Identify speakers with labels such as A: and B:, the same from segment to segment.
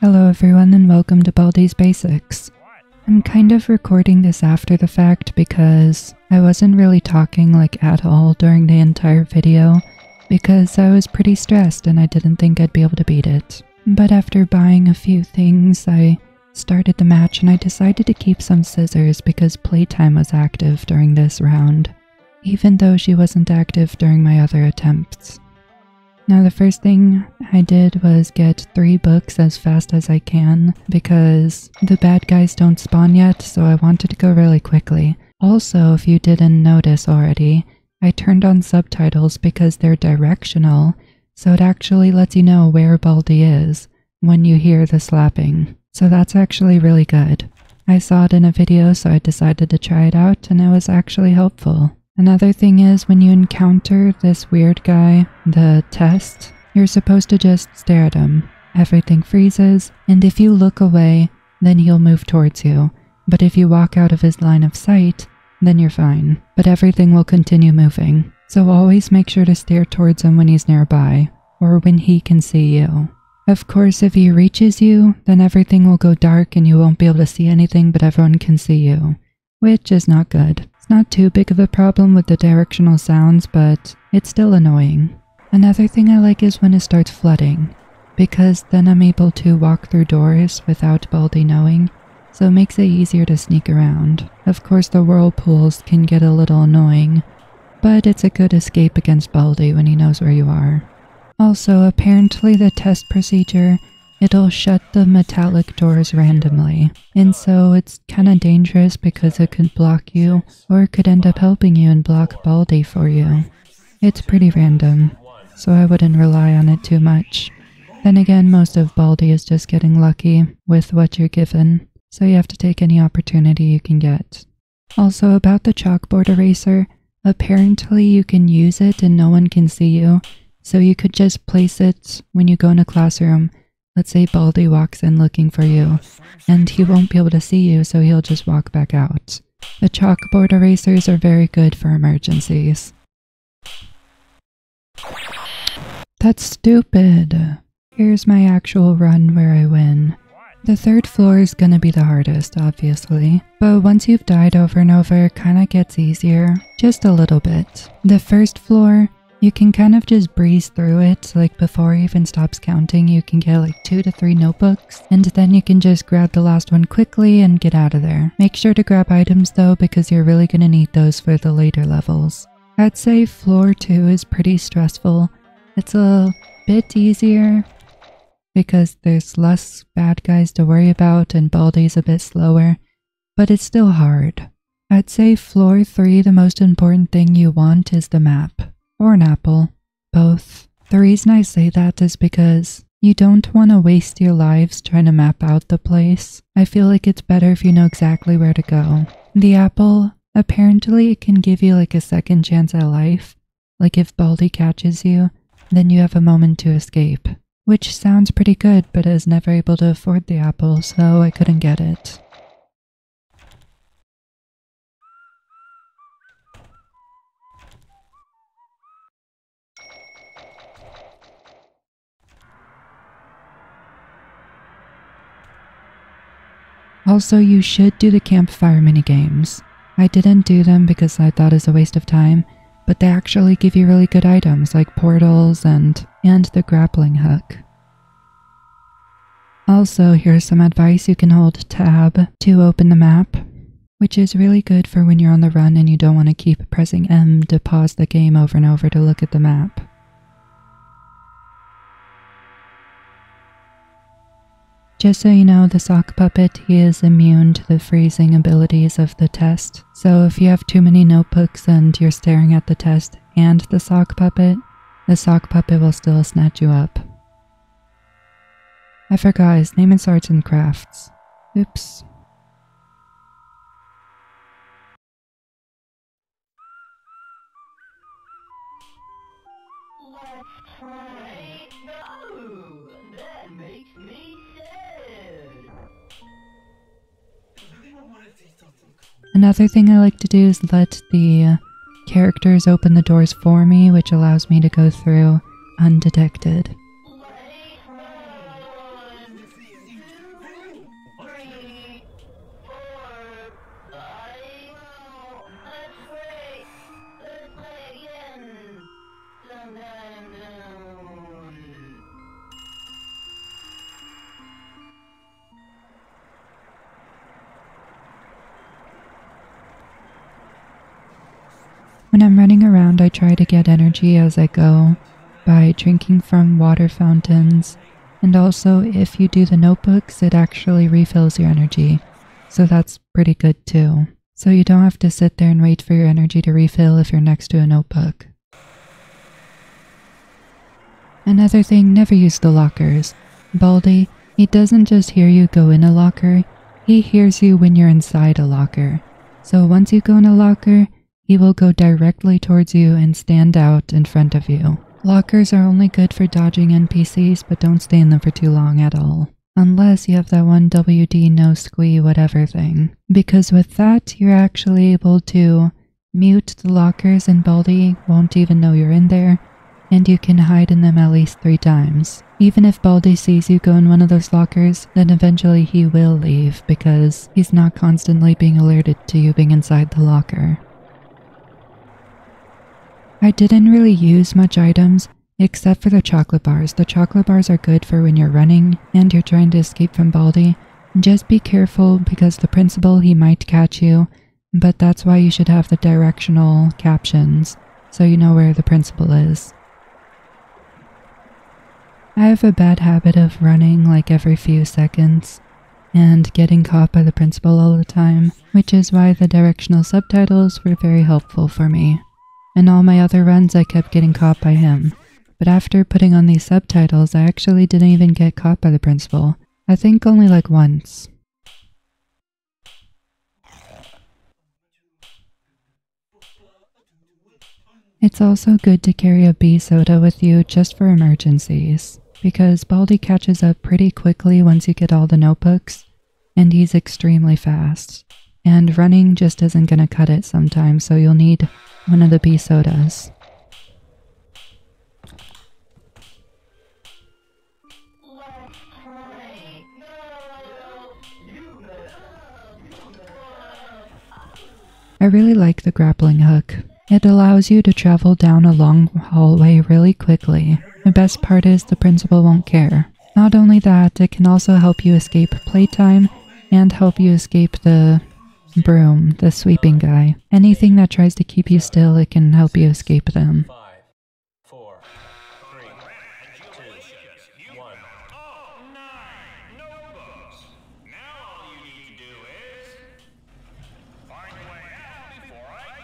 A: Hello everyone and welcome to Baldi's Basics. I'm kind of recording this after the fact because I wasn't really talking at all during the entire video because I was pretty stressed and I didn't think I'd be able to beat it. But after buying a few things, I started the match and I decided to keep some scissors because playtime was active during this round, even though she wasn't active during my other attempts. Now the first thing I did was get 3 books as fast as I can because the bad guys don't spawn yet, so I wanted to go really quickly. Also, if you didn't notice already, I turned on subtitles because they're directional, so it actually lets you know where Baldi is when you hear the slapping. So that's actually really good. I saw it in a video, so I decided to try it out and it was actually helpful. Another thing is when you encounter this weird guy, the test, you're supposed to just stare at him. Everything freezes, and if you look away, then he'll move towards you. But if you walk out of his line of sight, then you're fine. But everything will continue moving. So always make sure to stare towards him when he's nearby, or when he can see you. Of course, if he reaches you, then everything will go dark and you won't be able to see anything, but everyone can see you, which is not good. Not too big of a problem with the directional sounds, but it's still annoying. Another thing I like is when it starts flooding, because then I'm able to walk through doors without Baldi knowing, so it makes it easier to sneak around. Of course the whirlpools can get a little annoying, but it's a good escape against Baldi when he knows where you are. Also, apparently the test procedure, it'll shut the metallic doors randomly, and so it's kinda dangerous because it could block you, or it could end up helping you and block Baldi for you. It's pretty random, so I wouldn't rely on it too much. Then again, most of Baldi is just getting lucky with what you're given, so you have to take any opportunity you can get. Also, about the chalkboard eraser, apparently you can use it and no one can see you, so you could just place it when you go in a classroom. Let's say Baldi walks in looking for you, and he won't be able to see you, so he'll just walk back out. The chalkboard erasers are very good for emergencies. That's stupid. Here's my actual run where I win. The 3rd floor is gonna be the hardest, obviously, but once you've died over and over, it kinda gets easier, just a little bit. The 1st floor, you can kind of just breeze through it, before it even stops counting, you can get 2 to 3 notebooks, and then you can just grab the last one quickly and get out of there. Make sure to grab items though, because you're really gonna need those for the later levels. I'd say floor 2 is pretty stressful. It's a bit easier, because there's less bad guys to worry about and Baldi's a bit slower, but it's still hard. I'd say floor 3, the most important thing you want is the map. Or an apple. Both. The reason I say that is because you don't want to waste your lives trying to map out the place. I feel like it's better if you know exactly where to go. The apple, apparently it can give you a second chance at life. If Baldi catches you, then you have a moment to escape. Which sounds pretty good, but I was never able to afford the apple, so I couldn't get it. Also, you should do the campfire minigames. I didn't do them because I thought it was a waste of time, but they actually give you really good items like portals and the grappling hook. Also, here's some advice. You can hold tab to open the map, which is really good for when you're on the run and you don't want to keep pressing M to pause the game over and over to look at the map. Just so you know, the sock puppet, he is immune to the freezing abilities of the test, so if you have too many notebooks and you're staring at the test and the sock puppet will still snatch you up. I forgot, his name is Arts and Crafts. Oops. Another thing I like to do is let the characters open the doors for me, which allows me to go through undetected. When I'm running around, I try to get energy as I go by drinking from water fountains, and also if you do the notebooks, it actually refills your energy, so that's pretty good too. So you don't have to sit there and wait for your energy to refill if you're next to a notebook. Another thing, never use the lockers. Baldi, he doesn't just hear you go in a locker, he hears you when you're inside a locker. So once you go in a locker, he will go directly towards you and stand out in front of you. Lockers are only good for dodging NPCs, but don't stay in them for too long at all. Unless you have that one WD no squee whatever thing. Because with that, you're actually able to mute the lockers and Baldi won't even know you're in there, and you can hide in them at least 3 times. Even if Baldi sees you go in one of those lockers, then eventually he will leave because he's not constantly being alerted to you being inside the locker. I didn't really use much items, except for the chocolate bars. The chocolate bars are good for when you're running and you're trying to escape from Baldi. Just be careful because the principal, he might catch you, but that's why you should have the directional captions, so you know where the principal is. I have a bad habit of running like every few seconds, and getting caught by the principal all the time, which is why the directional subtitles were very helpful for me. In all my other runs, I kept getting caught by him. But after putting on these subtitles, I actually didn't even get caught by the principal. I think only like once. It's also good to carry a bee soda with you just for emergencies, because Baldi catches up pretty quickly once you get all the notebooks, and he's extremely fast. And running just isn't gonna cut it sometimes, so you'll need one of the bee sodas. I really like the grappling hook. It allows you to travel down a long hallway really quickly. The best part is the principal won't care. Not only that, it can also help you escape playtime and help you escape the broom, the sweeping guy. Anything that tries to keep you still, it can help you escape them.
B: 5, 4, 3, 2, 1.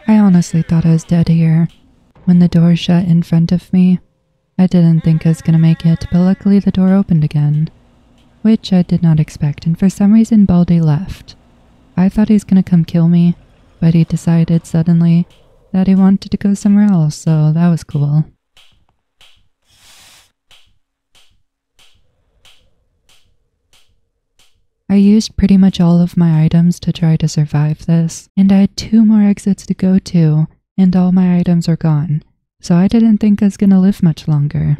A: I honestly thought I was dead here. When the door shut in front of me, I didn't think I was gonna make it, but luckily the door opened again, which I did not expect, and for some reason Baldi left. I thought he was gonna come kill me, but he decided suddenly that he wanted to go somewhere else, so that was cool. I used pretty much all of my items to try to survive this, and I had 2 more exits to go to, and all my items are gone, so I didn't think I was gonna live much longer.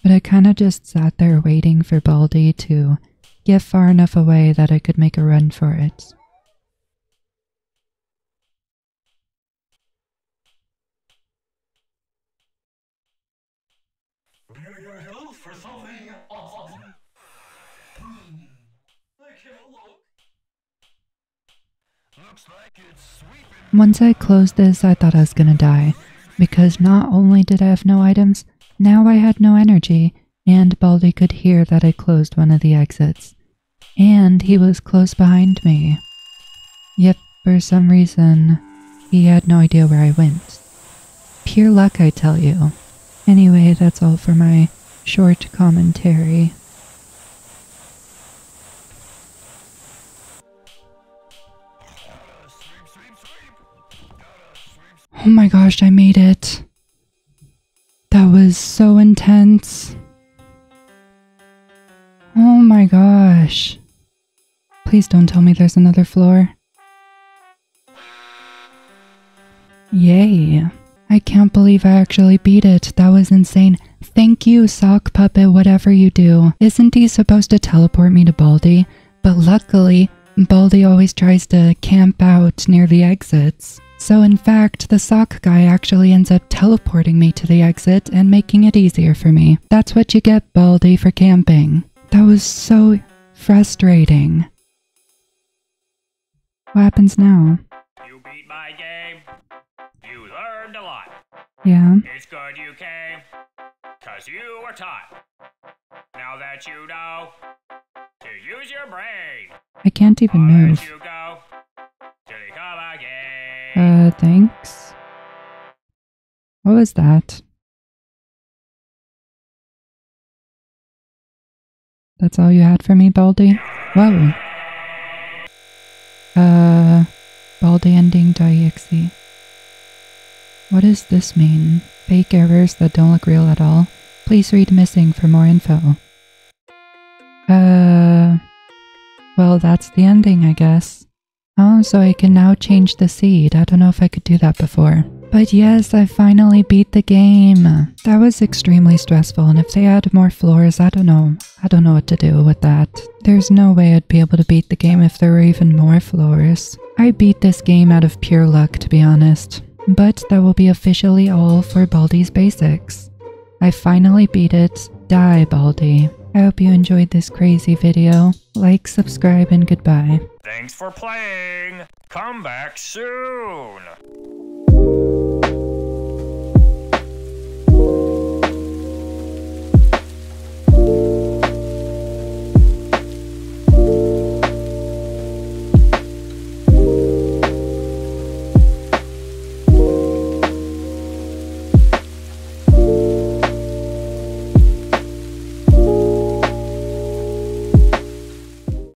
A: But I kinda just sat there waiting for Baldi to get far enough away that I could make a run for it. Once I closed this, I thought I was gonna die, because not only did I have no items, now I had no energy, and Baldi could hear that I closed one of the exits. And he was close behind me. Yet, for some reason, he had no idea where I went. Pure luck, I tell you. Anyway, that's all for my short commentary. Oh my gosh, I made it. That was so intense. Oh my gosh. Please don't tell me there's another floor. Yay. I can't believe I actually beat it. That was insane. Thank you, sock puppet, whatever you do. Isn't he supposed to teleport me to Baldi? But luckily, Baldi always tries to camp out near the exits. So in fact, the sock guy actually ends up teleporting me to the exit and making it easier for me. That's what you get, Baldi, for camping. That was so frustrating. What happens now?
B: beat my game. You learned a lot.
A: Yeah.
B: It's good you came, 'cause you were taught. Now that you know to use your brain,
A: I can't even
B: I'll
A: move.
B: let you go till you come again.
A: Thanks. What was that? That's all you had for me, Baldi? Whoa. Baldi-ending.exe. What does this mean? Fake errors that don't look real at all? Please read missing for more info. Well, that's the ending, I guess. Oh, so I can now change the seed. I don't know if I could do that before. But yes, I finally beat the game. That was extremely stressful, and if they add more floors, I don't know. I don't know what to do with that. There's no way I'd be able to beat the game if there were even more floors. I beat this game out of pure luck, to be honest. But that will be officially all for Baldi's Basics. I finally beat it. Die, Baldi. I hope you enjoyed this crazy video. Like, subscribe, and goodbye.
B: Thanks for playing. Come back soon.